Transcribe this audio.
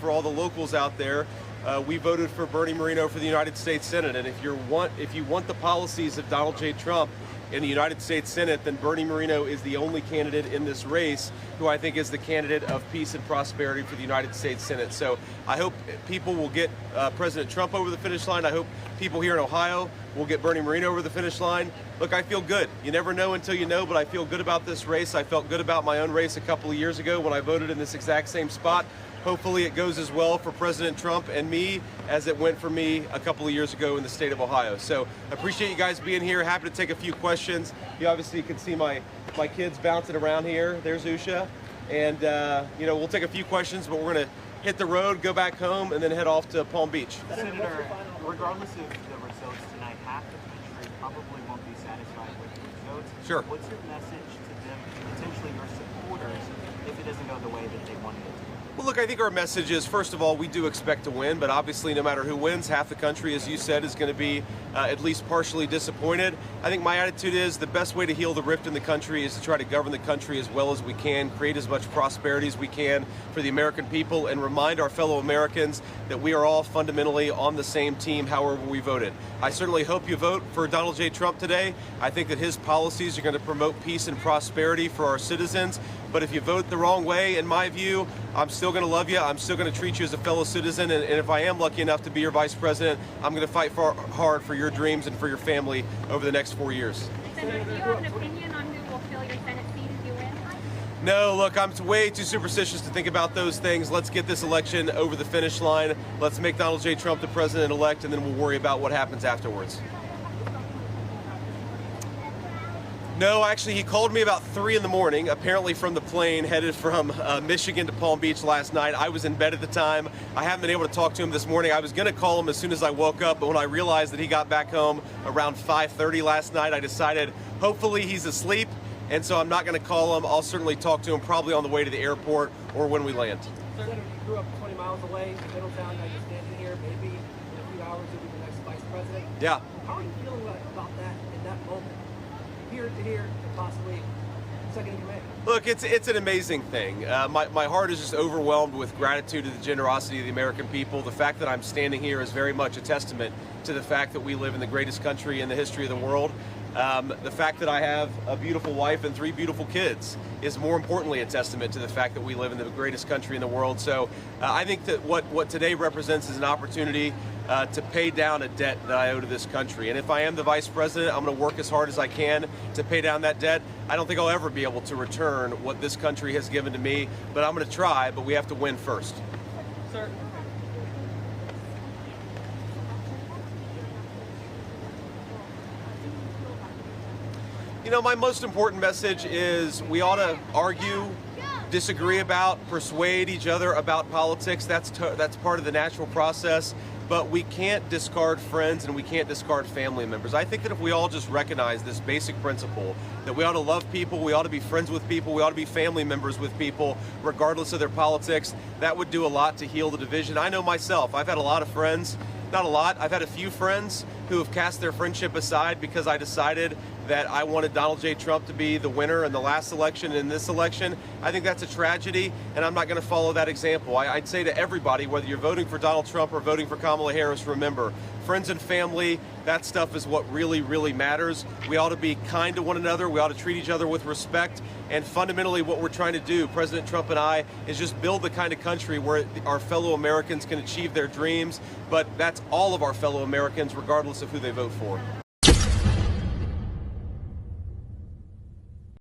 for all the locals out there, we voted for Bernie Moreno for the United States Senate. And if you want the policies of Donald J. Trump in the United States Senate, then Bernie Moreno is the only candidate in this race who I think is the candidate of peace and prosperity for the United States Senate. So I hope people will get President Trump over the finish line. I hope people here in Ohio will get Bernie Moreno over the finish line. Look, I feel good. You never know until you know, but I feel good about this race. I felt good about my own race a couple of years ago when I voted in this exact same spot. Hopefully it goes as well for President Trump and me as it went for me a couple of years ago in the state of Ohio. So appreciate you guys being here. Happy to take a few questions. You obviously can see my kids bouncing around here. There's Usha. And, we'll take a few questions, but we're going to hit the road, go back home, and then head off to Palm Beach. Senator, regardless of the results tonight, half the country probably won't be satisfied with the results. Sure. What's your message to them, potentially your supporters, if it doesn't go the way that they wanted it to? Well, look, I think our message is, first of all, we do expect to win, but obviously no matter who wins, half the country, as you said, is going to be at least partially disappointed. I think my attitude is the best way to heal the rift in the country is to try to govern the country as well as we can, create as much prosperity as we can for the American people, and remind our fellow Americans that we are all fundamentally on the same team however we voted. I certainly hope you vote for Donald J. Trump today. I think that his policies are going to promote peace and prosperity for our citizens. But if you vote the wrong way, in my view, I'm still going to love you. I'm still going to treat you as a fellow citizen. And if I am lucky enough to be your vice president, I'm going to fight hard for your dreams and for your family over the next 4 years. Senator, do you have an opinion on who will fill your Senate seat if you win? No, look, I'm way too superstitious to think about those things. Let's get this election over the finish line. Let's make Donald J. Trump the president-elect, and then we'll worry about what happens afterwards. No, actually, he called me about 3 in the morning, apparently from the plane headed from Michigan to Palm Beach last night. I was in bed at the time. I haven't been able to talk to him this morning. I was going to call him as soon as I woke up, but when I realized that he got back home around 5:30 last night, I decided hopefully he's asleep, and so I'm not going to call him. I'll certainly talk to him probably on the way to the airport or when we land. Senator, you grew up 20 miles away in Middletown. Now you're standing here. Maybe in a few hours you'll be the next vice president. Yeah. How are you feeling about that in that moment? Here to here, and possibly second in command. Look, it's an amazing thing. My heart is just overwhelmed with gratitude to the generosity of the American people. The fact that I'm standing here is very much a testament to the fact that we live in the greatest country in the history of the world. The fact that I have a beautiful wife and 3 beautiful kids is more importantly a testament to the fact that we live in the greatest country in the world. So I think that what today represents is an opportunity to pay down a debt that I owe to this country. And if I am the vice president, I'm going to work as hard as I can to pay down that debt. I don't think I'll ever be able to return what this country has given to me, but I'm going to try, but we have to win first. Sir. You know, my most important message is we ought to argue, disagree about, persuade each other about politics. That's part of the natural process. But we can't discard friends and we can't discard family members. I think that if we all just recognize this basic principle, that we ought to love people, we ought to be friends with people, we ought to be family members with people, regardless of their politics, that would do a lot to heal the division. I know myself, I've had a lot of friends, not a lot, I've had a few friends who have cast their friendship aside because I decided that I wanted Donald J. Trump to be the winner in the last election and in this election. I think that's a tragedy, and I'm not going to follow that example. I'd say to everybody, whether you're voting for Donald Trump or voting for Kamala Harris, remember, friends and family, that stuff is what really, really matters. We ought to be kind to one another. We ought to treat each other with respect. And fundamentally, what we're trying to do, President Trump and I, is just build the kind of country where our fellow Americans can achieve their dreams. But that's all of our fellow Americans, regardless of who they vote for.